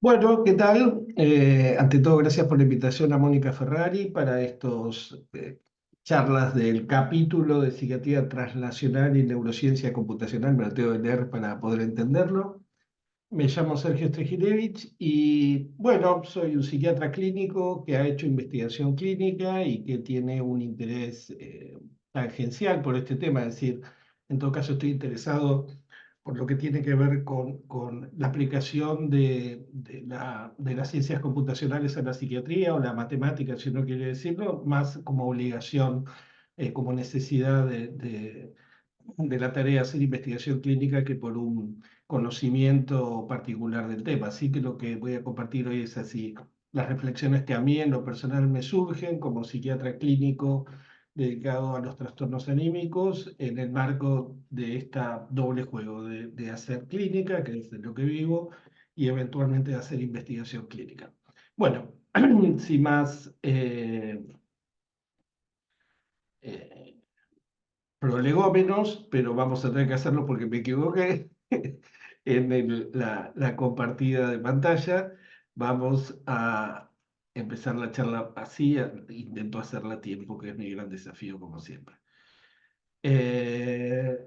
Bueno, ¿qué tal? Ante todo, gracias por la invitación a Mónica Ferrari para estos charlas del capítulo de psiquiatría translacional y neurociencia computacional. Me lo tengo que leer para poder entenderlo. Me llamo Sergio Strejilevich y, bueno, soy un psiquiatra clínico que ha hecho investigación clínica y que tiene un interés tangencial por este tema. Es decir, en todo caso, estoy interesado por lo que tiene que ver con la aplicación de las ciencias computacionales a la psiquiatría o la matemática, si uno quiere decirlo, más como obligación, como necesidad de la tarea de hacer investigación clínica que por un conocimiento particular del tema. Así que lo que voy a compartir hoy es así, las reflexiones que a mí en lo personal me surgen como psiquiatra clínico dedicado a los trastornos anímicos en el marco de esta doble juego de hacer clínica, que es de lo que vivo, y eventualmente de hacer investigación clínica. Bueno, sin más eh, prolegómenos, pero vamos a tener que hacerlo porque me equivoqué en la compartida de pantalla. Vamos a empezar la charla así, intento hacerla a tiempo, que es mi gran desafío como siempre.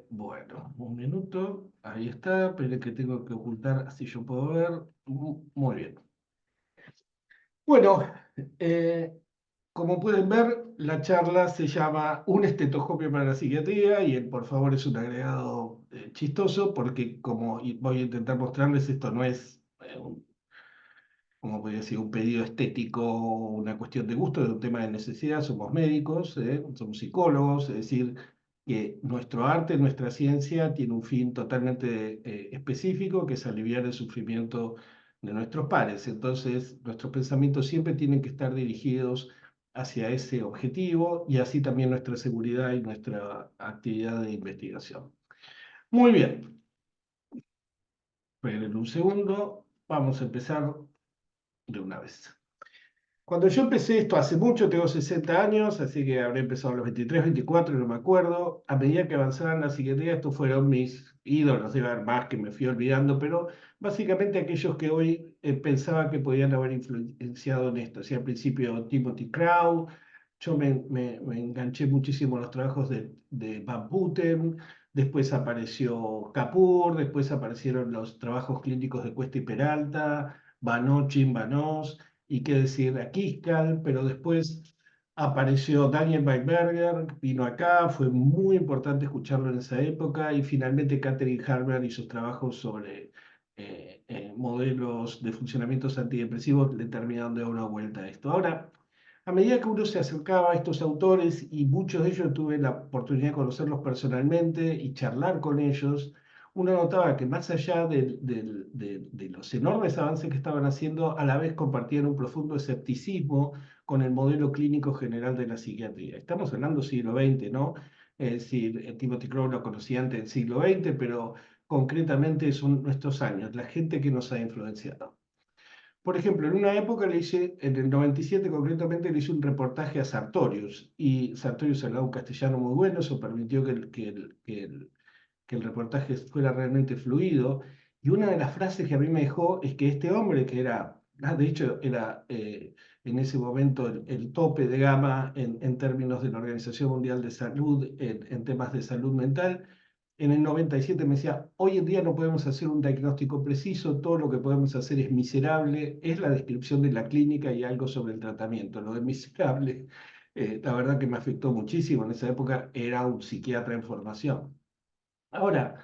Bueno, un minuto, ahí está, pero es que tengo que ocultar, así yo puedo ver. Muy bien. Bueno, eh, como pueden ver, la charla se llama Un estetoscopio para la psiquiatría y el por favor es un agregado chistoso porque voy a intentar mostrarles, esto no es, como podría decir, un pedido estético, una cuestión de gusto, es un tema de necesidad, somos médicos, somos psicólogos, es decir, que nuestro arte, nuestra ciencia tiene un fin totalmente específico, que es aliviar el sufrimiento de nuestros pares. Entonces, nuestros pensamientos siempre tienen que estar dirigidos hacia ese objetivo y así también nuestra seguridad y nuestra actividad de investigación. Muy bien, esperen un segundo, vamos a empezar de una vez. Cuando yo empecé esto hace mucho, tengo 60 años, así que habré empezado a los 23, 24, no me acuerdo. A medida que avanzaba en la psiquiatría, estos fueron mis ídolos, debe haber más que me fui olvidando, pero básicamente aquellos que hoy pensaba que podían haber influenciado en esto. Así, al principio Timothy Crowe, yo me enganché muchísimo en los trabajos de Van Putten, después apareció Kapur, después aparecieron los trabajos clínicos de Cuesta y Peralta, Vanot, Jim Vanos y qué decir a Kiskal, pero después apareció Daniel Weinberger, vino acá, fue muy importante escucharlo en esa época, y finalmente Catherine Harber y sus trabajos sobre modelos de funcionamientos antidepresivos le terminaron de dar una vuelta a esto. Ahora, a medida que uno se acercaba a estos autores, y muchos de ellos tuve la oportunidad de conocerlos personalmente y charlar con ellos, uno notaba que más allá de los enormes avances que estaban haciendo, a la vez compartían un profundo escepticismo con el modelo clínico general de la psiquiatría. Estamos hablando del siglo XX, ¿no? Es decir, Timothy Crowe lo conocía antes del siglo XX, pero concretamente son nuestros años, la gente que nos ha influenciado. Por ejemplo, en una época le hice, en el 97 concretamente, le hice un reportaje a Sartorius, y Sartorius hablaba un castellano muy bueno, eso permitió que el reportaje fuera realmente fluido. Y una de las frases que a mí me dejó es que este hombre, que era, de hecho, era en ese momento el tope de gama en términos de la Organización Mundial de Salud, en temas de salud mental, en el 97 me decía, hoy en día no podemos hacer un diagnóstico preciso, todo lo que podemos hacer es miserable, es la descripción de la clínica y algo sobre el tratamiento. Lo de miserable, la verdad que me afectó muchísimo. En esa época era un psiquiatra en formación. Ahora,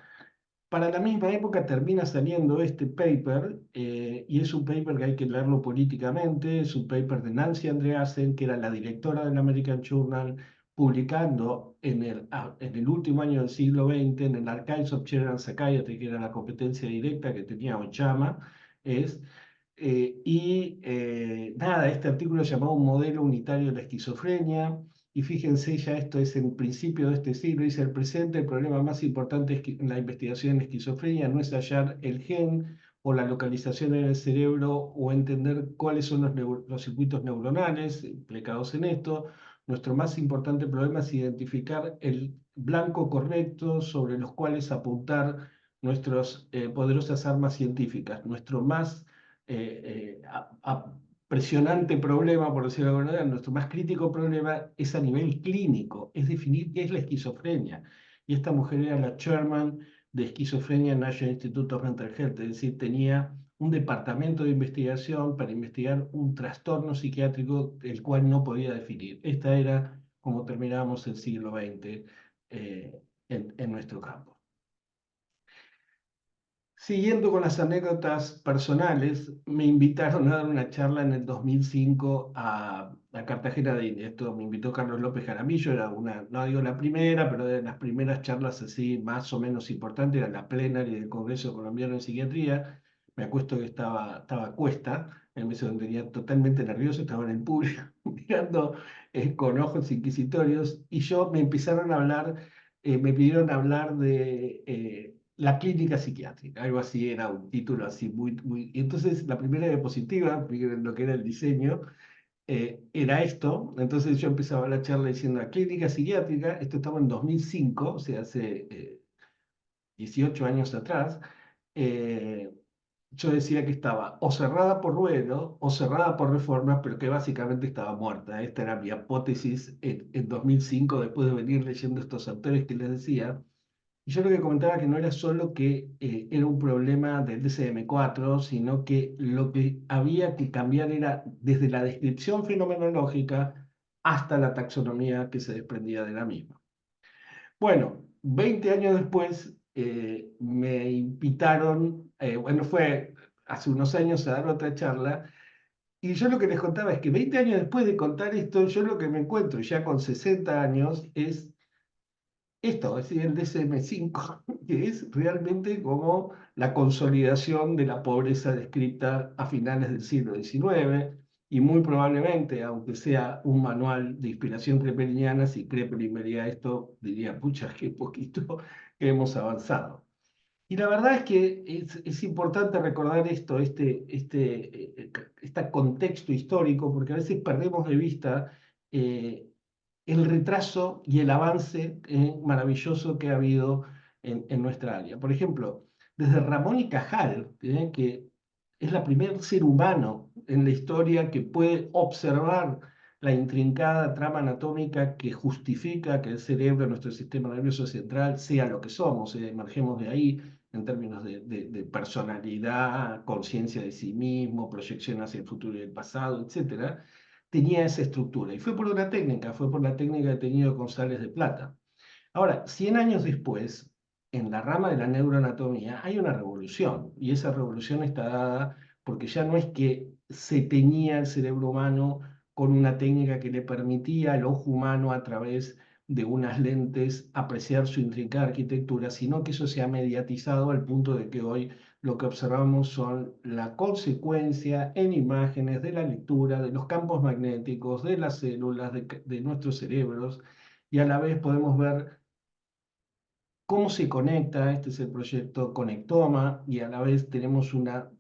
para la misma época termina saliendo este paper, y es un paper que hay que leerlo políticamente, es un paper de Nancy Andreasen, que era la directora del American Journal, publicando en el último año del siglo XX en el Archives of General Psychiatry, que era la competencia directa que tenía Ochama, es, nada, este artículo llamado Un modelo unitario de la esquizofrenia. Y fíjense, ya esto es en principio de este siglo, dice el presente, el problema más importante es que en la investigación en esquizofrenia no es hallar el gen o la localización en el cerebro o entender cuáles son los circuitos neuronales implicados en esto. Nuestro más importante problema es identificar el blanco correcto sobre los cuales apuntar nuestras poderosas armas científicas. Nuestro más presionante problema, por decirlo de alguna manera, nuestro más crítico problema es a nivel clínico, es definir qué es la esquizofrenia. Y esta mujer era la chairman de esquizofrenia National Institute of Mental Health, es decir, tenía un departamento de investigación para investigar un trastorno psiquiátrico el cual no podía definir. Esta era como terminábamos el siglo XX en nuestro campo. Siguiendo con las anécdotas personales, me invitaron a dar una charla en el 2005 a Cartagena de Indias. Esto me invitó Carlos López Jaramillo, era una, no digo la primera, pero de las primeras charlas así más o menos importantes, era la plenaria del Congreso Colombiano de Psiquiatría. Me acuesto que estaba a cuesta, él me tenía totalmente nervioso, estaba en el público mirando con ojos inquisitorios, y yo me empezaron a hablar, me pidieron hablar de la clínica psiquiátrica, algo así, era un título así muy. Y entonces la primera diapositiva, lo que era el diseño, era esto. Entonces yo empezaba la charla diciendo la clínica psiquiátrica, esto estaba en 2005, o sea, hace 18 años atrás. eh, yo decía que estaba o cerrada por Ruedo o cerrada por Reforma, pero que básicamente estaba muerta. Esta era mi hipótesis en 2005, después de venir leyendo estos autores que les decía. Y yo lo que comentaba que no era solo que era un problema del DSM-4, sino que lo que había que cambiar era desde la descripción fenomenológica hasta la taxonomía que se desprendía de la misma. Bueno, 20 años después me invitaron, bueno, fue hace unos años a dar otra charla, y yo lo que les contaba es que 20 años después de contar esto, yo lo que me encuentro ya con 60 años es esto, es decir, el DSM-5, que es realmente como la consolidación de la pobreza descrita a finales del siglo XIX, y muy probablemente, aunque sea un manual de inspiración crepeliniana, si Krepelin vería esto, diría, pucha, qué poquito que hemos avanzado. Y la verdad es que es importante recordar esto, este contexto histórico, porque a veces perdemos de vista eh, el retraso y el avance maravilloso que ha habido en nuestra área. Por ejemplo, desde Ramón y Cajal, que es la primer ser humano en la historia que puede observar la intrincada trama anatómica que justifica que el cerebro, nuestro sistema nervioso central, sea lo que somos, emergemos de ahí en términos de personalidad, conciencia de sí mismo, proyección hacia el futuro y el pasado, etcétera, tenía esa estructura. Y fue por una técnica, fue por la técnica de teñido con sales de plata. Ahora, 100 años después, en la rama de la neuroanatomía hay una revolución, y esa revolución está dada porque ya no es que se teñía el cerebro humano con una técnica que le permitía al ojo humano a través de unas lentes apreciar su intrincada arquitectura, sino que eso se ha mediatizado al punto de que hoy lo que observamos son la consecuencia en imágenes de la lectura de los campos magnéticos, de las células, de nuestros cerebros, y a la vez podemos ver cómo se conecta. Este es el proyecto Conectoma, y a la vez tenemos una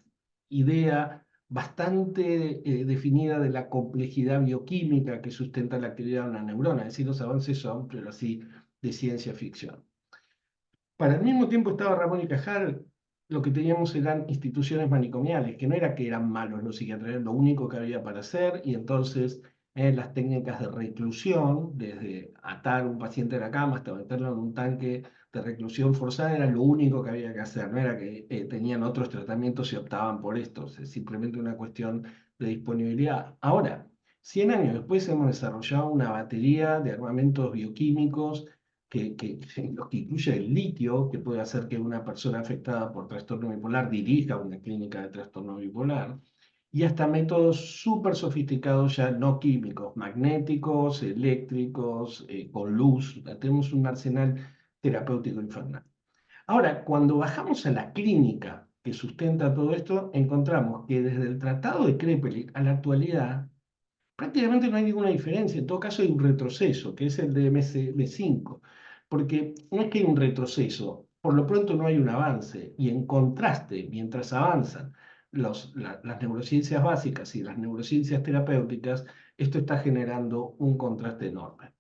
idea bastante definida de la complejidad bioquímica que sustenta la actividad de una neurona. Es decir, los avances son, pero así, de ciencia ficción. Para el mismo tiempo estaba Ramón y Cajal, lo que teníamos eran instituciones manicomiales, que no era que eran malos los psiquiatras, era lo único que había para hacer, y entonces las técnicas de reclusión, desde atar un paciente a la cama hasta meterlo en un tanque de reclusión forzada, era lo único que había que hacer, no era que tenían otros tratamientos y optaban por estos, es simplemente una cuestión de disponibilidad. Ahora, 100 años después hemos desarrollado una batería de armamentos bioquímicos lo que incluye el litio, que puede hacer que una persona afectada por trastorno bipolar dirija una clínica de trastorno bipolar, y hasta métodos súper sofisticados ya no químicos, magnéticos, eléctricos, con luz. Tenemos un arsenal terapéutico infernal. Ahora, cuando bajamos a la clínica que sustenta todo esto, encontramos que desde el Tratado de Krepelin a la actualidad prácticamente no hay ninguna diferencia. En todo caso hay un retroceso, que es el de MSB5, porque no es que hay un retroceso, por lo pronto no hay un avance, y en contraste, mientras avanzan las neurociencias básicas y las neurociencias terapéuticas, esto está generando un contraste enorme.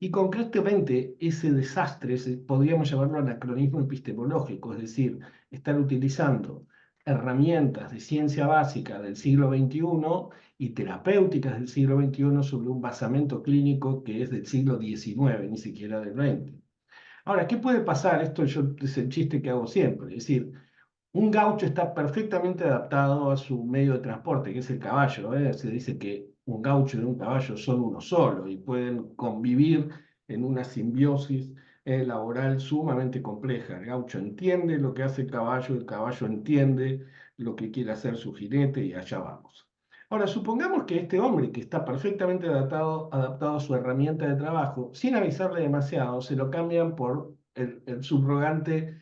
Y concretamente ese desastre podríamos llamarlo anacronismo epistemológico, es decir, estar utilizando herramientas de ciencia básica del siglo XXI y terapéuticas del siglo XXI sobre un basamento clínico que es del siglo XIX, ni siquiera del XX. Ahora, ¿qué puede pasar? Esto es el chiste que hago siempre. Es decir, un gaucho está perfectamente adaptado a su medio de transporte, que es el caballo, ¿eh? Se dice que un gaucho y un caballo son uno solo y pueden convivir en una simbiosis laboral sumamente compleja. El gaucho entiende lo que hace el caballo entiende lo que quiere hacer su jinete y allá vamos. Ahora, supongamos que este hombre, que está perfectamente adaptado a su herramienta de trabajo, sin avisarle demasiado, se lo cambian por el subrogante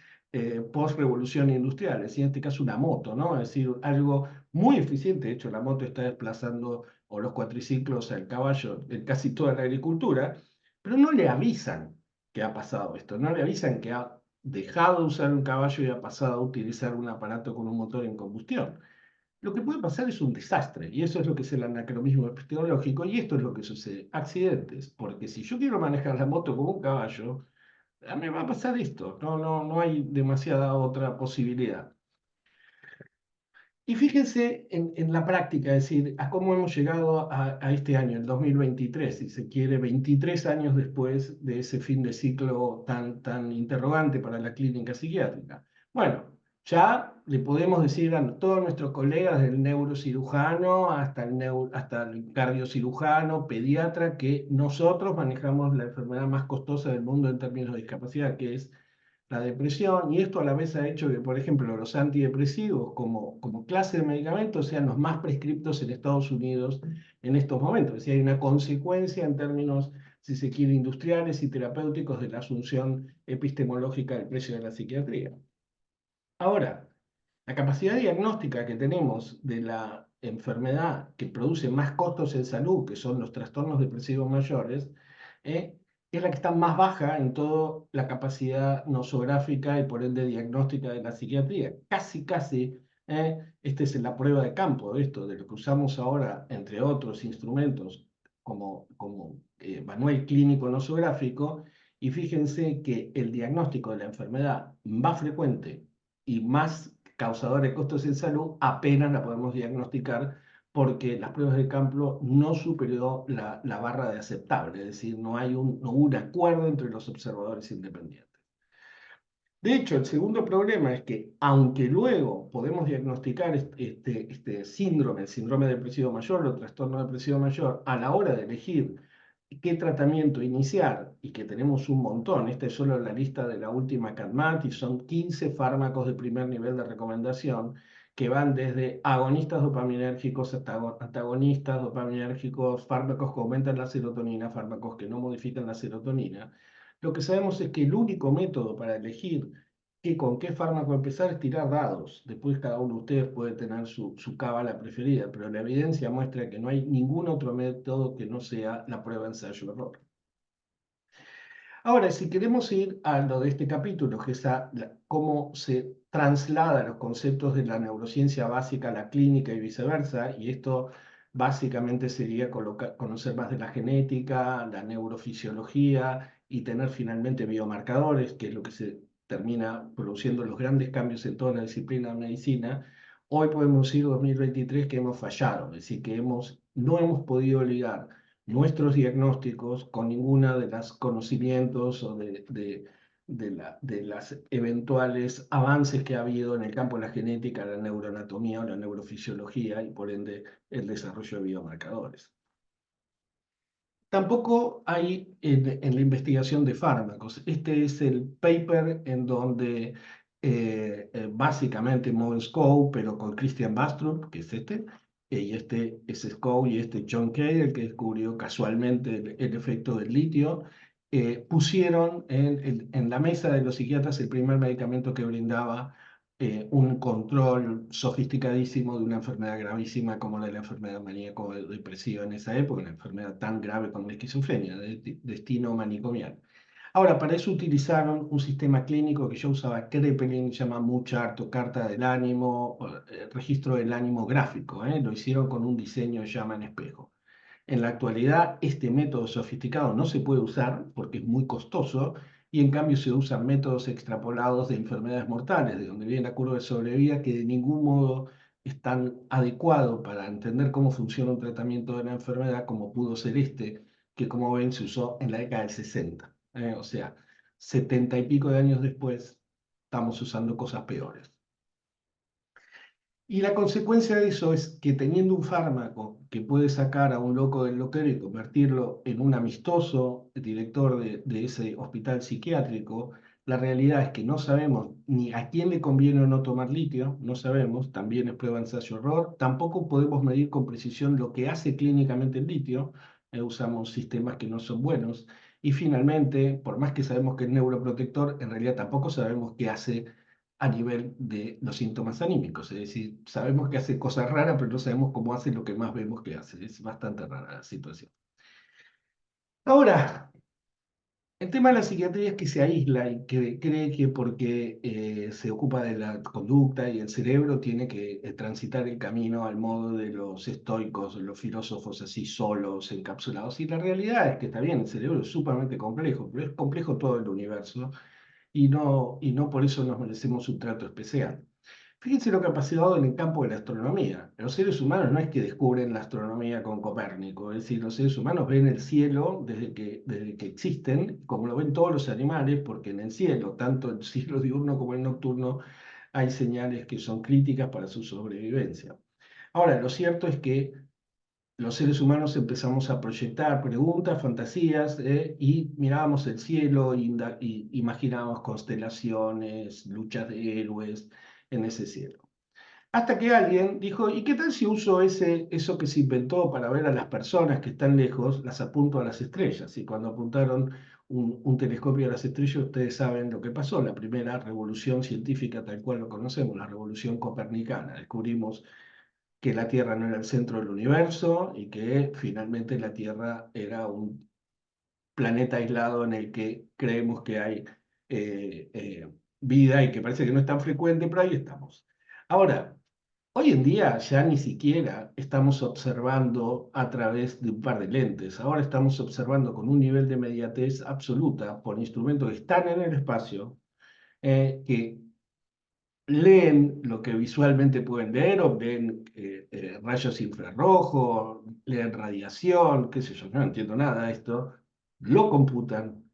post-revolución industrial, es decir, en este caso una moto, ¿no? Es decir, algo muy eficiente. De hecho, la moto está desplazando, o los cuatriciclos, al caballo en casi toda la agricultura, pero no le avisan que ha pasado esto, no le avisan que ha dejado de usar un caballo y ha pasado a utilizar un aparato con un motor en combustión. Lo que puede pasar es un desastre, y eso es lo que es el anacronismo epistemológico, y esto es lo que sucede: accidentes, porque si yo quiero manejar la moto como un caballo, me va a pasar esto, no hay demasiada otra posibilidad. Y fíjense en la práctica, es decir, a cómo hemos llegado a este año, el 2023, si se quiere, 23 años después de ese fin de ciclo tan interrogante para la clínica psiquiátrica. Bueno, ya le podemos decir a todos nuestros colegas, del neurocirujano hasta el cardiocirujano, pediatra, que nosotros manejamos la enfermedad más costosa del mundo en términos de discapacidad, que es la depresión, y esto a la vez ha hecho que, por ejemplo, los antidepresivos como clase de medicamentos sean los más prescriptos en Estados Unidos en estos momentos. Es decir, hay una consecuencia en términos, si se quiere, industriales y terapéuticos de la asunción epistemológica del precio de la psiquiatría. Ahora, la capacidad diagnóstica que tenemos de la enfermedad que produce más costos en salud, que son los trastornos depresivos mayores, eh, es la que está más baja en toda la capacidad nosográfica y por ende diagnóstica de la psiquiatría. Casi, esta es la prueba de campo de esto, de lo que usamos ahora, entre otros instrumentos, como manual clínico nosográfico, y fíjense que el diagnóstico de la enfermedad más frecuente y más causadora de costos en salud apenas la podemos diagnosticar porque las pruebas de campo no superó la barra de aceptable, es decir, no hubo un acuerdo entre los observadores independientes. De hecho, el segundo problema es que, aunque luego podemos diagnosticar este síndrome, el síndrome depresivo mayor o trastorno depresivo mayor, a la hora de elegir qué tratamiento iniciar, y que tenemos un montón, esta es solo la lista de la última CADMAT, y son 15 fármacos de primer nivel de recomendación, que van desde agonistas dopaminérgicos hasta antagonistas dopaminérgicos, fármacos que aumentan la serotonina, fármacos que no modifican la serotonina. Lo que sabemos es que el único método para elegir con qué fármaco empezar es tirar dados. Después cada uno de ustedes puede tener su cábala preferida, pero la evidencia muestra que no hay ningún otro método que no sea la prueba ensayo-error. Ahora, si queremos ir a lo de este capítulo, que es cómo se trasladan los conceptos de la neurociencia básica a la clínica y viceversa, y esto básicamente sería conocer más de la genética, la neurofisiología y tener finalmente biomarcadores, que es lo que se termina produciendo los grandes cambios en toda la disciplina de medicina. Hoy podemos decir, 2023, que hemos fallado, es decir, que no hemos podido ligar nuestros diagnósticos con ninguna de los conocimientos o de las eventuales avances que ha habido en el campo de la genética, la neuroanatomía o la neurofisiología, y por ende el desarrollo de biomarcadores. Tampoco hay en la investigación de fármacos. Este es el paper en donde básicamente Moe Scow, pero con Christian Bastrup, que es y este es Scow y este John Kay, el que descubrió casualmente el efecto del litio, pusieron en la mesa de los psiquiatras el primer medicamento que brindaba un control sofisticadísimo de una enfermedad gravísima como la de la enfermedad maníaco-depresiva en esa época, una enfermedad tan grave como la esquizofrenia, de destino manicomial. Ahora, para eso utilizaron un sistema clínico que yo usaba, Kraepelin, se llama Muchart o Carta del Ánimo, registro del ánimo gráfico, lo hicieron con un diseño de llama en espejo. En la actualidad, este método sofisticado no se puede usar porque es muy costoso y en cambio se usan métodos extrapolados de enfermedades mortales, de donde viene la curva de sobrevida, que de ningún modo es tan adecuado para entender cómo funciona un tratamiento de la enfermedad como pudo ser este, que como ven se usó en la década del 60. O sea, 70 y pico de años después estamos usando cosas peores. Y la consecuencia de eso es que teniendo un fármaco que puede sacar a un loco del loquero y convertirlo en un amistoso director de ese hospital psiquiátrico, la realidad es que no sabemos ni a quién le conviene o no tomar litio, no sabemos, también es prueba ensayo-error, tampoco podemos medir con precisión lo que hace clínicamente el litio, usamos sistemas que no son buenos, y finalmente, por más que sabemos que es neuroprotector, en realidad tampoco sabemos qué hace a nivel de los síntomas anímicos. Es decir, sabemos que hace cosas raras, pero no sabemos cómo hace lo que más vemos que hace. Es bastante rara la situación. Ahora, el tema de la psiquiatría es que se aísla y que cree que porque se ocupa de la conducta y el cerebro tiene que transitar el camino al modo de los estoicos, los filósofos así solos, encapsulados. Y la realidad es que está bien, el cerebro es sumamente complejo, pero es complejo todo el universo y no por eso nos merecemos un trato especial. Fíjense lo que ha pasado en el campo de la astronomía. Los seres humanos no es que descubren la astronomía con Copérnico, es decir, los seres humanos ven el cielo desde que existen, como lo ven todos los animales, porque en el cielo, tanto el cielo diurno como el nocturno, hay señales que son críticas para su sobrevivencia. Ahora, lo cierto es que los seres humanos empezamos a proyectar preguntas, fantasías, y mirábamos el cielo y imaginábamos constelaciones, luchas de héroes en ese cielo. Hasta que alguien dijo, ¿y qué tal si uso eso que se inventó para ver a las personas que están lejos, las apunto a las estrellas? Y cuando apuntaron un telescopio a las estrellas, ustedes saben lo que pasó, la primera revolución científica tal cual lo conocemos, la revolución copernicana. Descubrimos que la Tierra no era el centro del universo y que finalmente la Tierra era un planeta aislado en el que creemos que hay vida y que parece que no es tan frecuente, pero ahí estamos. Ahora, hoy en día ya ni siquiera estamos observando a través de un par de lentes. Ahora estamos observando con un nivel de inmediatez absoluta por instrumentos que están en el espacio, que leen lo que visualmente pueden leer o ven rayos infrarrojos, leen radiación, qué sé yo, no entiendo nada de esto, lo computan,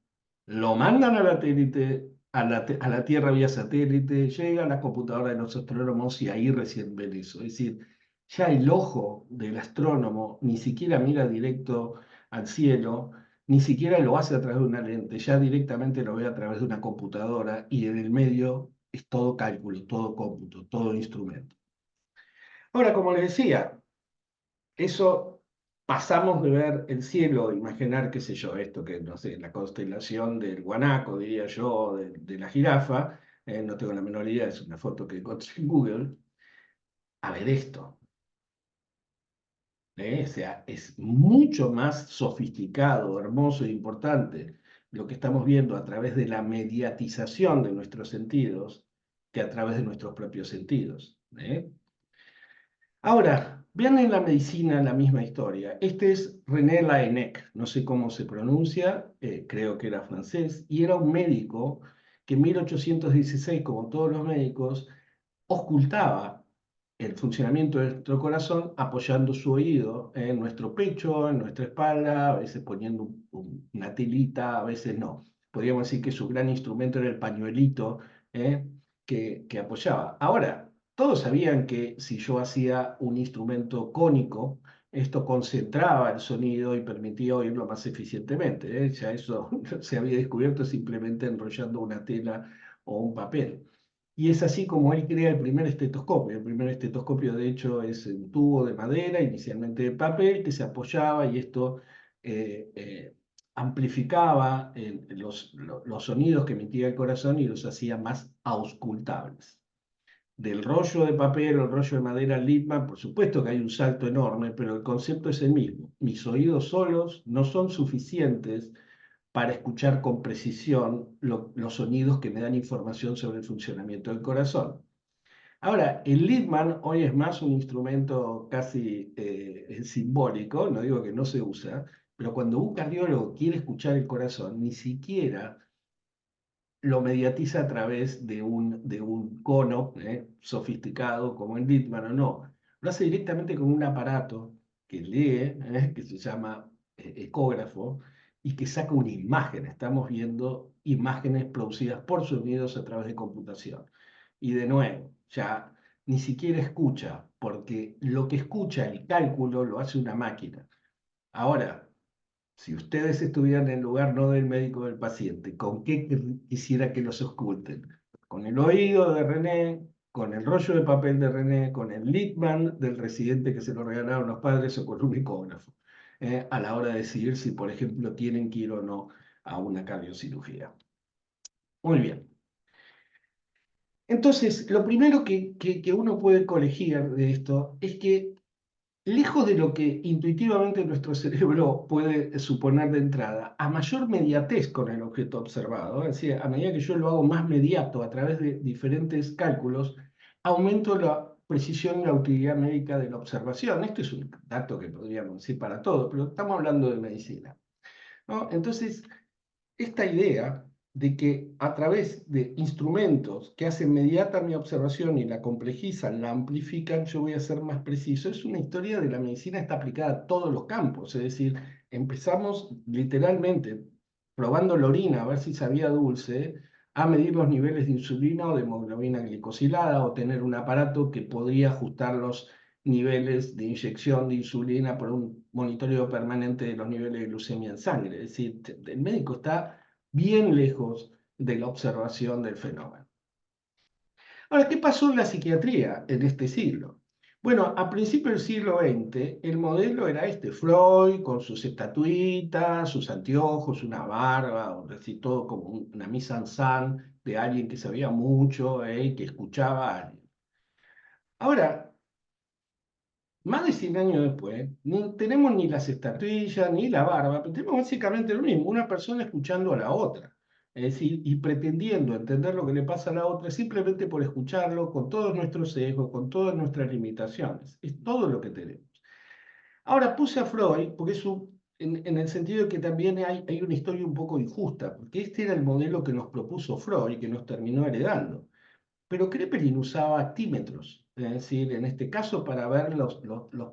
lo mandan a la satélite, a la Tierra vía satélite, llega a la computadora de los astrónomos y ahí recién ven eso. Es decir, ya el ojo del astrónomo ni siquiera mira directo al cielo, ni siquiera lo hace a través de una lente, ya directamente lo ve a través de una computadora y en el medio es todo cálculo, todo cómputo, todo instrumento. Ahora, como les decía, eso pasamos de ver el cielo, imaginar, qué sé yo, esto que, no sé, la constelación del guanaco, diría yo, de la jirafa, no tengo la menor idea, es una foto que encontré en Google, a ver esto. O sea, es mucho más sofisticado, hermoso e importante lo que estamos viendo a través de la mediatización de nuestros sentidos que a través de nuestros propios sentidos. Ahora, vean en la medicina la misma historia. Este es René Laennec, no sé cómo se pronuncia, creo que era francés, y era un médico que en 1816, como todos los médicos, ocultaba el funcionamiento de nuestro corazón apoyando su oído en nuestro pecho, en nuestra espalda, a veces poniendo una tilita, a veces no. Podríamos decir que su gran instrumento era el pañuelito que apoyaba. Ahora, todos sabían que si yo hacía un instrumento cónico, esto concentraba el sonido y permitía oírlo más eficientemente. Ya eso se había descubierto simplemente enrollando una tela o un papel. Y es así como él crea el primer estetoscopio. El primer estetoscopio, de hecho, es un tubo de madera, inicialmente de papel, que se apoyaba y esto amplificaba los sonidos que emitía el corazón y los hacía más auscultables. Del rollo de papel o el rollo de madera al Lippmann, por supuesto que hay un salto enorme, pero el concepto es el mismo. Mis oídos solos no son suficientes para escuchar con precisión los sonidos que me dan información sobre el funcionamiento del corazón. Ahora, el Lippmann hoy es más un instrumento casi simbólico, no digo que no se usa, pero cuando un cardiólogo quiere escuchar el corazón, ni siquiera lo mediatiza a través de un cono sofisticado como el Littman o no. Lo hace directamente con un aparato que lee, que se llama ecógrafo, y que saca una imagen. Estamos viendo imágenes producidas por sonidos a través de computación. Y de nuevo, ya ni siquiera escucha, porque lo que escucha, el cálculo, lo hace una máquina. Ahora, si ustedes estuvieran en el lugar no del médico del paciente, ¿con qué quisiera que los oculten? Con el oído de René, con el rollo de papel de René, con el Littman del residente que se lo regalaron los padres o con un ecógrafo, a la hora de decidir si, por ejemplo, tienen que ir o no a una cardiocirugía. Muy bien. Entonces, lo primero que uno puede colegir de esto es que lejos de lo que intuitivamente nuestro cerebro puede suponer de entrada, a mayor mediatez con el objeto observado, es decir, a medida que yo lo hago más mediato a través de diferentes cálculos, aumento la precisión y la utilidad médica de la observación. Esto es un dato que podríamos decir para todo, pero estamos hablando de medicina, ¿no? Entonces, esta idea de que a través de instrumentos que hacen mediata mi observación y la complejizan, la amplifican, yo voy a ser más preciso. Es una historia de la medicina, está aplicada a todos los campos. Es decir, empezamos literalmente probando la orina a ver si sabía dulce, a medir los niveles de insulina o de hemoglobina glicosilada, o tener un aparato que podría ajustar los niveles de inyección de insulina por un monitoreo permanente de los niveles de glucemia en sangre. Es decir, el médico está bien lejos de la observación del fenómeno. Ahora, ¿qué pasó en la psiquiatría en este siglo? Bueno, a principios del siglo XX, el modelo era este, Freud con sus estatuitas, sus anteojos, una barba, o decir, todo como una mise en scène de alguien que sabía mucho y que escuchaba a alguien. Ahora, más de 100 años después, no tenemos ni las estatuillas ni la barba, pero tenemos básicamente lo mismo, una persona escuchando a la otra, es decir, y pretendiendo entender lo que le pasa a la otra simplemente por escucharlo con todos nuestros sesgos, con todas nuestras limitaciones. Es todo lo que tenemos. Ahora puse a Freud porque en el sentido de que también hay una historia un poco injusta, porque este era el modelo que nos propuso Freud y que nos terminó heredando. Pero Kraepelin usaba actímetros, es decir, en este caso para ver los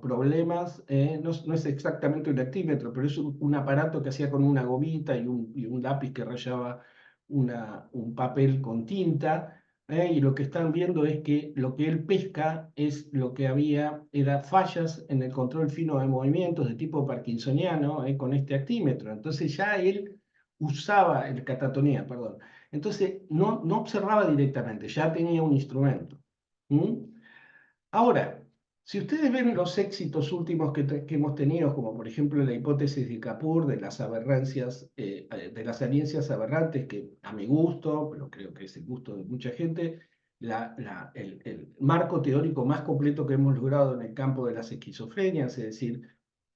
problemas, no es exactamente un actímetro, pero es un aparato que hacía con una gomita y un lápiz que rayaba un papel con tinta, y lo que están viendo es que lo que él pesca es lo que había, era fallas en el control fino de movimientos de tipo parkinsoniano, con este actímetro. Entonces ya él usaba, el catatonía, perdón. Entonces, no observaba directamente, ya tenía un instrumento. ¿Mm? Ahora, si ustedes ven los éxitos últimos que hemos tenido, como por ejemplo la hipótesis de Kapur de las aberrancias, de las alianzas aberrantes, que a mi gusto, pero creo que es el gusto de mucha gente, el marco teórico más completo que hemos logrado en el campo de las esquizofrenias, es decir,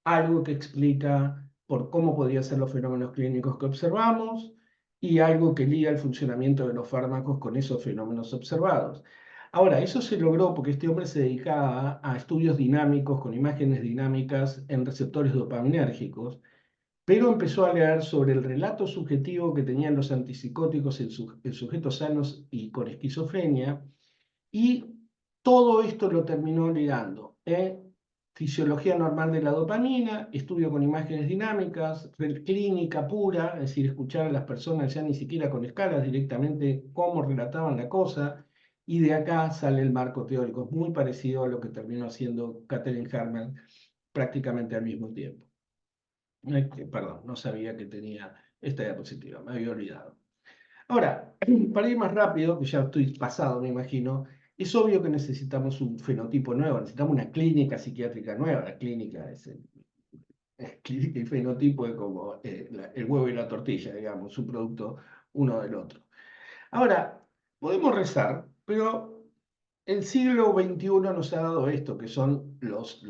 algo que explica por cómo podrían ser los fenómenos clínicos que observamos y algo que liga el funcionamiento de los fármacos con esos fenómenos observados. Ahora, eso se logró porque este hombre se dedicaba a estudios dinámicos con imágenes dinámicas en receptores dopaminérgicos, pero empezó a leer sobre el relato subjetivo que tenían los antipsicóticos en sujetos sanos y con esquizofrenia, y todo esto lo terminó ligando. Fisiología normal de la dopamina, estudio con imágenes dinámicas, clínica pura, es decir, escuchar a las personas ya ni siquiera con escalas, directamente cómo relataban la cosa, y de acá sale el marco teórico, muy parecido a lo que terminó haciendo Katherine Harman prácticamente al mismo tiempo. Perdón, no sabía que tenía esta diapositiva, me había olvidado. Ahora, para ir más rápido, que ya estoy pasado, me imagino, es obvio que necesitamos un fenotipo nuevo, necesitamos una clínica psiquiátrica nueva. La clínica clínica y fenotipo es como el huevo y la tortilla, digamos, un producto uno del otro. Ahora, podemos rezar, pero el siglo XXI nos ha dado esto, que son los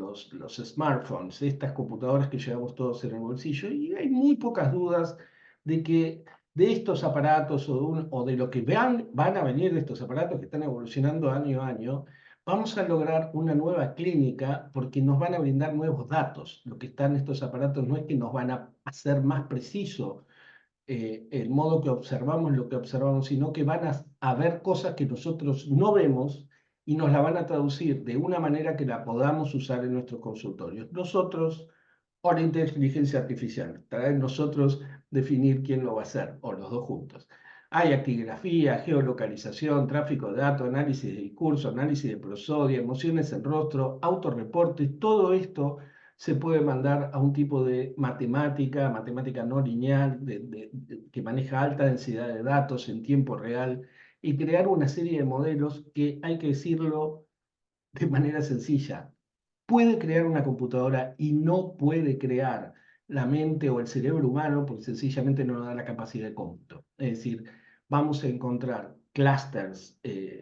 smartphones, estas computadoras que llevamos todos en el bolsillo, y hay muy pocas dudas de que de estos aparatos o de lo que van a venir de estos aparatos que están evolucionando año a año, vamos a lograr una nueva clínica porque nos van a brindar nuevos datos. Lo que están en estos aparatos no es que nos van a hacer más preciso el modo que observamos lo que observamos, sino que van a ver cosas que nosotros no vemos y nos la van a traducir de una manera que la podamos usar en nuestros consultorios. Nosotros o la inteligencia artificial. Estará en nosotros definir quién lo va a hacer, o los dos juntos. Hay actigrafía, geolocalización, tráfico de datos, análisis de discurso, análisis de prosodia, emociones en rostro, autorreportes, todo esto se puede mandar a un tipo de matemática, matemática no lineal, que maneja alta densidad de datos en tiempo real y crear una serie de modelos que, hay que decirlo de manera sencilla, puede crear una computadora y no puede crear la mente o el cerebro humano porque sencillamente no nos da la capacidad de cómputo. Es decir, vamos a encontrar clusters,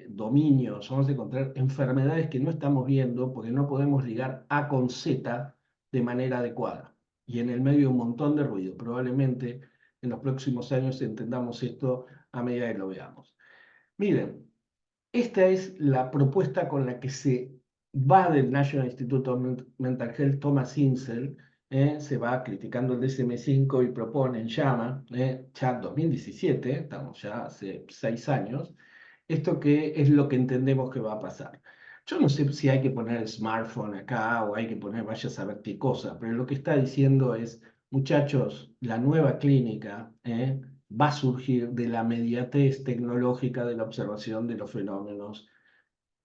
dominios, vamos a encontrar enfermedades que no estamos viendo porque no podemos ligar A con Z de manera adecuada. Y en el medio un montón de ruido. Probablemente en los próximos años entendamos esto a medida que lo veamos. Miren, esta es la propuesta con la que se va del National Institute of Mental Health, Thomas Insel, se va criticando el DSM-5 y propone en llama, ya 2017, estamos ya hace 6 años, esto que es lo que entendemos que va a pasar. Yo no sé si hay que poner smartphone acá o hay que poner vaya a saber qué cosa, pero lo que está diciendo es, muchachos, la nueva clínica va a surgir de la mediatez tecnológica de la observación de los fenómenos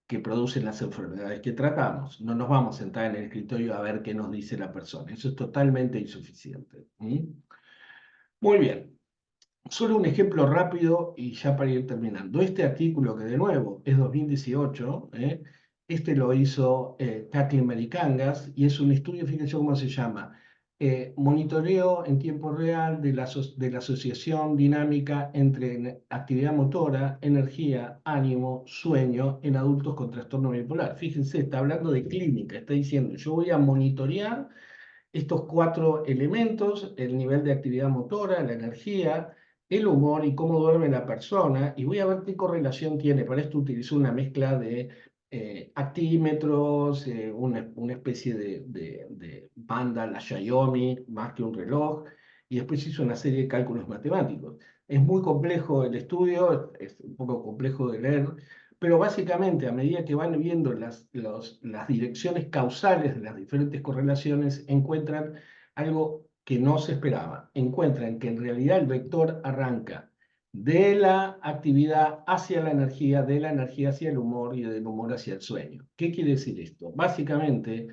que producen las enfermedades que tratamos. No nos vamos a sentar en el escritorio a ver qué nos dice la persona. Eso es totalmente insuficiente. Muy bien. Solo un ejemplo rápido y ya para ir terminando. Este artículo, que de nuevo es 2018, este lo hizo Kathleen Maricangas y es un estudio, fíjense cómo se llama, monitoreo en tiempo real de la asociación dinámica entre actividad motora, energía, ánimo, sueño en adultos con trastorno bipolar. Fíjense, está hablando de clínica, está diciendo, yo voy a monitorear estos 4 elementos: el nivel de actividad motora, la energía, el humor y cómo duerme la persona, y voy a ver qué correlación tiene. Para esto utilizo una mezcla de actímetros, una especie de banda, la Xiaomi, más que un reloj, y después hizo una serie de cálculos matemáticos. Es muy complejo el estudio, es un poco complejo de leer, pero básicamente, a medida que van viendo las direcciones causales de las diferentes correlaciones, encuentran algo que no se esperaba. Encuentran que en realidad el vector arranca de la actividad hacia la energía, de la energía hacia el humor y del humor hacia el sueño. ¿Qué quiere decir esto? Básicamente,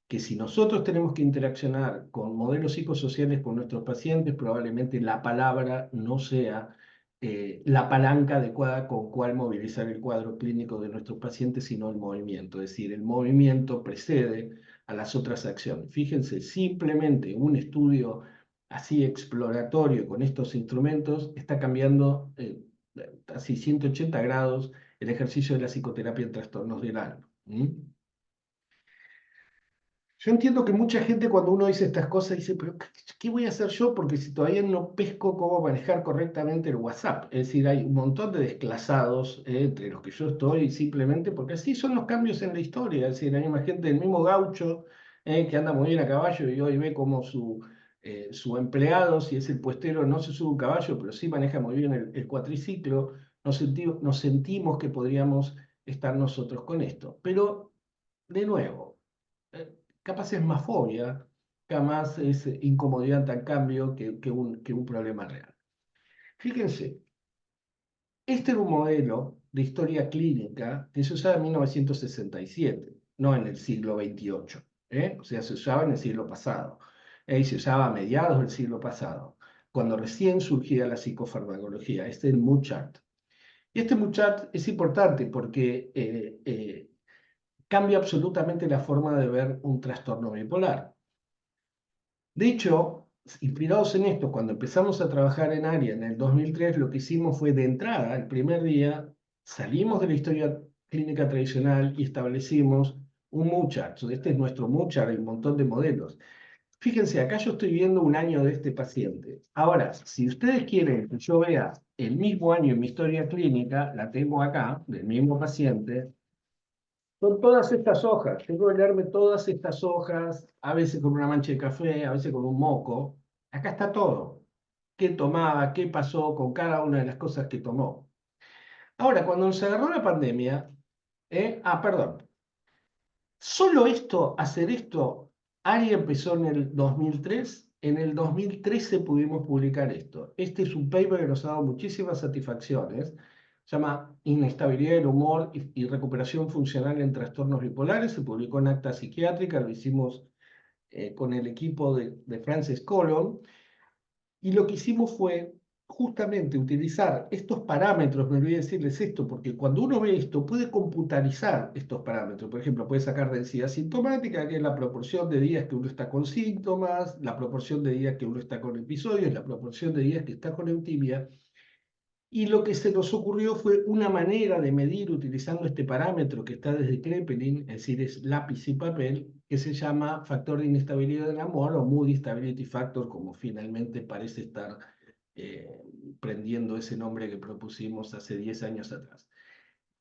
que si nosotros tenemos que interaccionar con modelos psicosociales con nuestros pacientes, probablemente la palabra no sea la palanca adecuada con cual movilizar el cuadro clínico de nuestros pacientes, sino el movimiento. Es decir, el movimiento precede a las otras acciones. Fíjense, simplemente un estudio así exploratorio con estos instrumentos está cambiando así 180 grados el ejercicio de la psicoterapia en trastornos del alma. Yo entiendo que mucha gente, cuando uno dice estas cosas, dice, pero ¿qué voy a hacer yo? Porque si todavía no pesco cómo manejar correctamente el WhatsApp. Es decir, hay un montón de desclasados entre los que yo estoy, simplemente porque así son los cambios en la historia. Es decir, hay más gente del mismo gaucho que anda muy bien a caballo y hoy ve como su empleado, si es el puestero, no se sube un caballo, pero sí maneja muy bien el cuatriciclo. Nos sentimos que podríamos estar nosotros con esto. Pero, de nuevo, capaz es más fobia, capaz es incomodidad ante el cambio que un problema real. Fíjense, este era un modelo de historia clínica que se usaba en 1967, no en el siglo XXVIII. O sea, se usaba en el siglo pasado. Y se usaba a mediados del siglo pasado, cuando recién surgía la psicofarmacología. Este es el mood chart. Y este mood chart es importante porque cambia absolutamente la forma de ver un trastorno bipolar. De hecho, inspirados en esto, cuando empezamos a trabajar en ARIA en el 2003, lo que hicimos fue, de entrada, el primer día, salimos de la historia clínica tradicional y establecimos un mood chart. Este es nuestro mood chart, hay un montón de modelos. Fíjense, acá yo estoy viendo un año de este paciente. Ahora, si ustedes quieren que yo vea el mismo año en mi historia clínica, la tengo acá, del mismo paciente. Son todas estas hojas. Tengo que leerme todas estas hojas, a veces con una mancha de café, a veces con un moco. Acá está todo. qué tomaba, qué pasó con cada una de las cosas que tomó. Ahora, cuando nos agarró la pandemia, perdón, solo esto, hacer esto, Ari empezó en el 2003, en el 2013 pudimos publicar esto. Este es un paper que nos ha dado muchísimas satisfacciones, se llama Inestabilidad del humor y recuperación funcional en trastornos bipolares, se publicó en Acta Psiquiátrica, lo hicimos con el equipo de Frances Collum, y lo que hicimos fue justamente utilizar estos parámetros, me olvidé decirles esto, porque cuando uno ve esto, puede computarizar estos parámetros. Por ejemplo, puede sacar densidad sintomática, que es la proporción de días que uno está con síntomas, la proporción de días que uno está con episodios, la proporción de días que está con eutimia. Y lo que se nos ocurrió fue una manera de medir utilizando este parámetro que está desde Kraepelin, es decir, es lápiz y papel, que se llama factor de inestabilidad del amor o Mood Instability Factor, como finalmente parece estar eh, prendiendo ese nombre que propusimos hace 10 años atrás.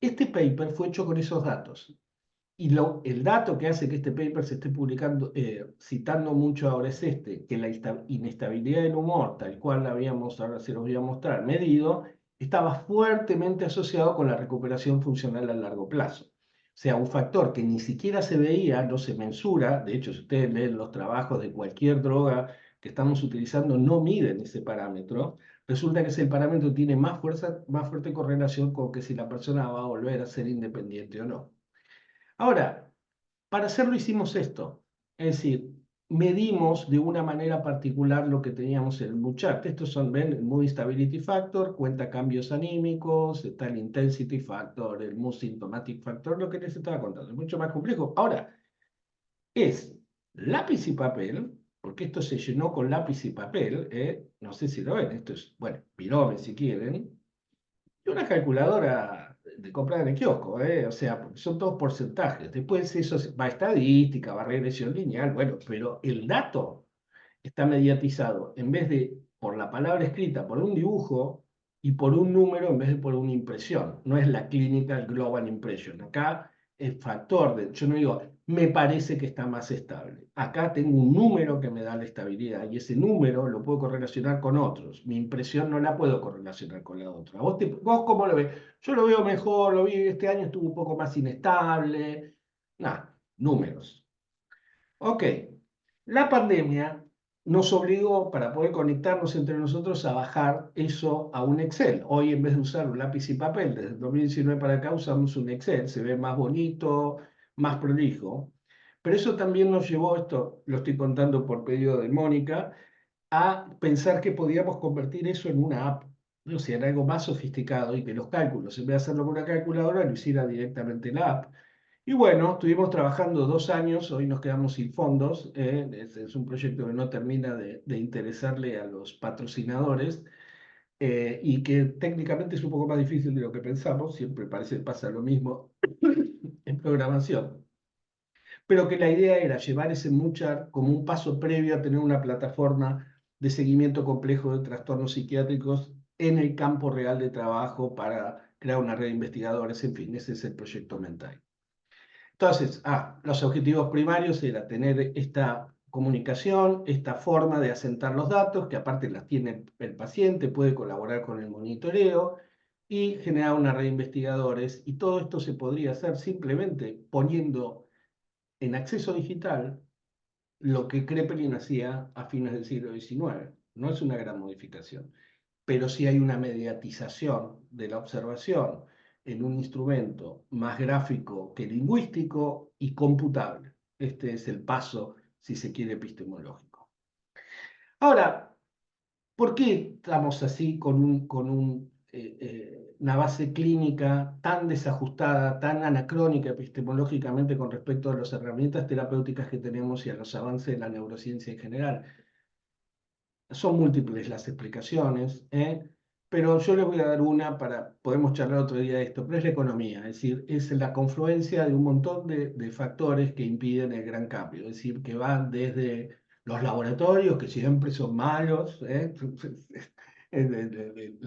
Este paper fue hecho con esos datos. Y el dato que hace que este paper se esté publicando, citando mucho ahora es este, que la inestabilidad del humor, tal cual la habíamos, ahora se los voy a mostrar, medido, estaba fuertemente asociado con la recuperación funcional a largo plazo. O sea, un factor que ni siquiera se veía, no se mensura, de hecho, si ustedes leen los trabajos de cualquier droga que estamos utilizando, no miden ese parámetro, resulta que ese parámetro tiene más fuerza, más fuerte correlación con que si la persona va a volver a ser independiente o no. Ahora, para hacerlo hicimos esto, es decir, medimos de una manera particular lo que teníamos en el mood chart. Estos son, ven, el Mood Instability Factor, cuenta cambios anímicos, está el Intensity Factor, el Mood Symptomatic Factor, lo que les estaba contando. Es mucho más complejo. Ahora, es lápiz y papel, porque esto se llenó con lápiz y papel, no sé si lo ven, esto es, bueno, pirome si quieren, y una calculadora de comprar en el kiosco, o sea, porque son todos porcentajes. Después eso va a estadística, va a regresión lineal, bueno, pero el dato está mediatizado en vez de por la palabra escrita, por un dibujo y por un número en vez de por una impresión. No es la Clinical Global Impression. Acá el factor de, yo no digo, me parece que está más estable. Acá tengo un número que me da la estabilidad y ese número lo puedo correlacionar con otros. Mi impresión no la puedo correlacionar con la otra. ¿Vos cómo lo ves? Yo lo veo mejor, lo vi este año, estuvo un poco más inestable. Nada, números. Ok, la pandemia nos obligó, para poder conectarnos entre nosotros, a bajar eso a un Excel. Hoy, en vez de usar un lápiz y papel, desde el 2019 para acá usamos un Excel. Se ve más bonito, más prolijo. Pero eso también nos llevó, esto lo estoy contando por pedido de Mónica, a pensar que podíamos convertir eso en una app, o sea, en algo más sofisticado y que los cálculos, en vez de hacerlo con una calculadora, lo hiciera directamente la app. Y bueno, estuvimos trabajando 2 años, hoy nos quedamos sin fondos, es un proyecto que no termina de interesarle a los patrocinadores y que técnicamente es un poco más difícil de lo que pensamos, siempre parece que pasa lo mismo en programación, pero que la idea era llevar ese Muchar como un paso previo a tener una plataforma de seguimiento complejo de trastornos psiquiátricos en el campo real de trabajo para crear una red de investigadores, en fin, ese es el proyecto Mentai. Entonces, los objetivos primarios era tener esta comunicación, esta forma de asentar los datos, que aparte las tiene el paciente, puede colaborar con el monitoreo y generar una red de investigadores. Y todo esto se podría hacer simplemente poniendo en acceso digital lo que Kraepelin hacía a fines del siglo XIX. No es una gran modificación, pero sí hay una mediatización de la observación en un instrumento más gráfico que lingüístico y computable. Este es el paso, si se quiere, epistemológico. Ahora, ¿por qué estamos así con una base clínica tan desajustada, tan anacrónica epistemológicamente con respecto a las herramientas terapéuticas que tenemos y a los avances de la neurociencia en general? Son múltiples las explicaciones, pero yo les voy a dar una podemos charlar otro día de esto, pero es la economía, es decir, es la confluencia de un montón de factores que impiden el gran cambio, es decir, que van desde los laboratorios, que siempre son malos, la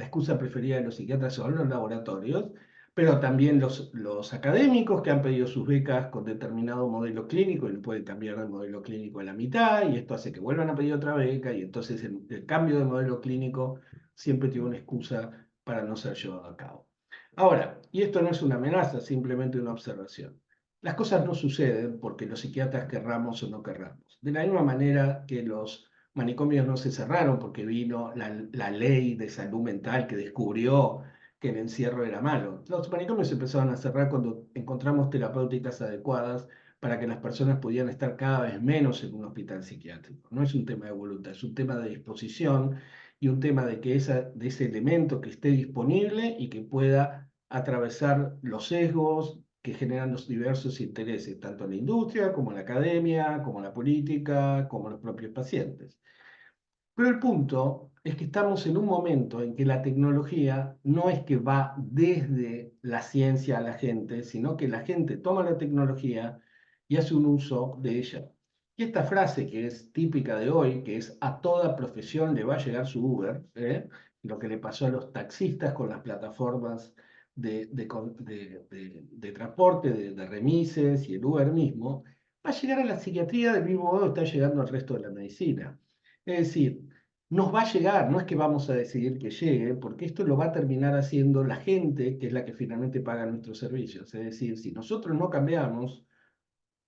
excusa preferida de los psiquiatras son los laboratorios, pero también los académicos que han pedido sus becas con determinado modelo clínico y no pueden cambiar el modelo clínico a la mitad, y esto hace que vuelvan a pedir otra beca, y entonces el cambio de modelo clínico siempre tiene una excusa para no ser llevado a cabo. Ahora, y esto no es una amenaza, simplemente una observación. Las cosas no suceden porque los psiquiatras querramos o no querramos. De la misma manera que los manicomios no se cerraron porque vino la ley de salud mental que descubrió que el encierro era malo. Los manicomios se empezaron a cerrar cuando encontramos terapéuticas adecuadas para que las personas pudieran estar cada vez menos en un hospital psiquiátrico. No es un tema de voluntad, es un tema de disposición y un tema de de ese elemento que esté disponible y que pueda atravesar los sesgos que generan los diversos intereses, tanto en la industria como en la academia, como en la política, como en los propios pacientes. Pero el punto es que estamos en un momento en que la tecnología no es que va desde la ciencia a la gente, sino que la gente toma la tecnología y hace un uso de ella. Y esta frase que es típica de hoy, que es a toda profesión le va a llegar su Uber, lo que le pasó a los taxistas con las plataformas de transporte, de remises y el Uber mismo, va a llegar a la psiquiatría del mismo modo que está llegando al resto de la medicina. Es decir, nos va a llegar, no es que vamos a decidir que llegue, porque esto lo va a terminar haciendo la gente, que es la que finalmente paga nuestros servicios. Es decir, si nosotros no cambiamos,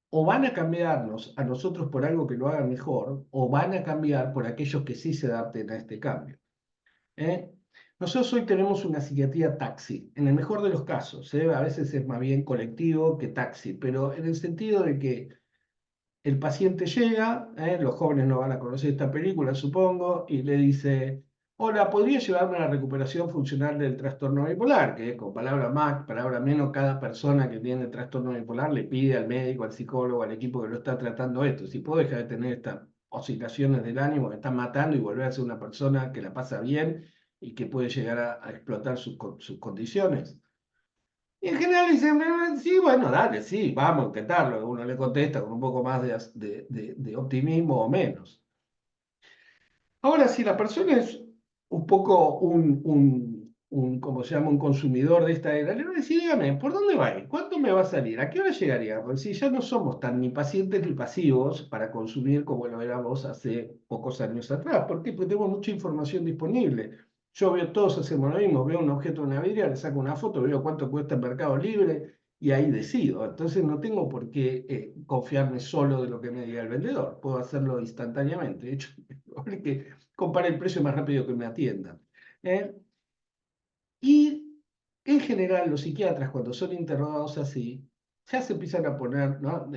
o van a cambiarnos a nosotros por algo que lo haga mejor, o van a cambiar por aquellos que sí se adapten a este cambio. ¿eh? Nosotros hoy tenemos una psiquiatría taxi, en el mejor de los casos, a veces es más bien colectivo que taxi, pero en el sentido de que el paciente llega, los jóvenes no van a conocer esta película, supongo, y le dice, hola, ¿podría llevarme a la recuperación funcional del trastorno bipolar? Que con palabra más, palabra menos, cada persona que tiene trastorno bipolar le pide al médico, al psicólogo, al equipo que lo está tratando esto. Si puedo dejar de tener estas oscilaciones del ánimo que me están matando y volver a ser una persona que la pasa bien y que puede llegar a explotar sus condiciones. Y en general dicen, sí, bueno, dale, sí, vamos a intentarlo". Uno le contesta con un poco más de optimismo o menos. Ahora, si la persona es un poco ¿cómo se llama? Un consumidor de esta era, le voy a decir, dígame, ¿por dónde va a ir? ¿Cuánto me va a salir? ¿A qué hora llegaría? Porque si ya no somos tan ni pacientes ni pasivos para consumir como lo éramos hace pocos años atrás. ¿Por qué? Porque tenemos mucha información disponible. Yo veo, todos hacemos lo mismo, veo un objeto en una vidriera, le saco una foto, veo cuánto cuesta en Mercado Libre y ahí decido. Entonces no tengo por qué confiarme solo de lo que me diga el vendedor. Puedo hacerlo instantáneamente. De hecho, es probable que compare el precio más rápido que me atiendan. ¿eh? Y en general los psiquiatras cuando son interrogados así, ya se empiezan a poner, ¿no?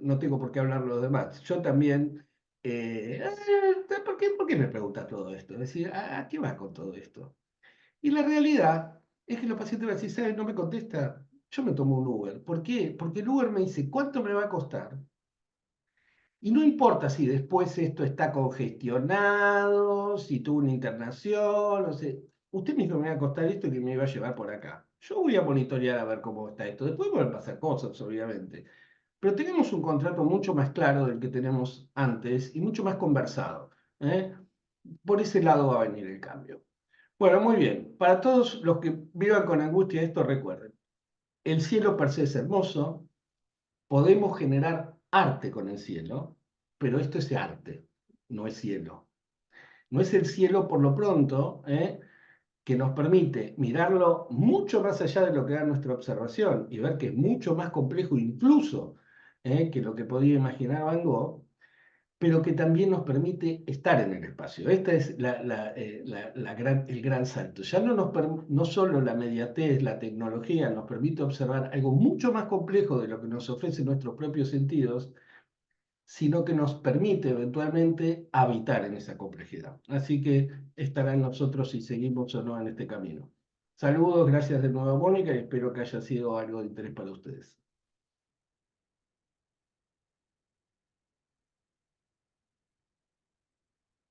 No tengo por qué hablar los demás. Yo también, por qué me preguntas todo esto? Es decir, ¿a qué va con todo esto? Y la realidad es que los pacientes van a decir, ¿sabes? No me contesta, yo me tomo un Uber. ¿Por qué? Porque el Uber me dice, ¿cuánto me va a costar? Y no importa si después esto está congestionado, si tuvo una internación, no sé. Usted me dijo que me iba a costar esto y que me iba a llevar por acá. Yo voy a monitorear a ver cómo está esto. Después pueden pasar cosas, obviamente. Pero tenemos un contrato mucho más claro del que tenemos antes y mucho más conversado. ¿eh? Por ese lado va a venir el cambio. Bueno, muy bien. Para todos los que vivan con angustia esto, recuerden. El cielo per se es hermoso, podemos generar arte con el cielo, pero esto es arte, no es cielo. No es el cielo por lo pronto, que nos permite mirarlo mucho más allá de lo que da nuestra observación y ver que es mucho más complejo incluso que lo que podía imaginar Van Gogh, pero que también nos permite estar en el espacio. Este es el gran salto. Ya no solo la mediatez, la tecnología nos permite observar algo mucho más complejo de lo que nos ofrecen nuestros propios sentidos, sino que nos permite eventualmente habitar en esa complejidad. Así que estará en nosotros si seguimos o no en este camino. Saludos, gracias de nuevo, Mónica, y espero que haya sido algo de interés para ustedes.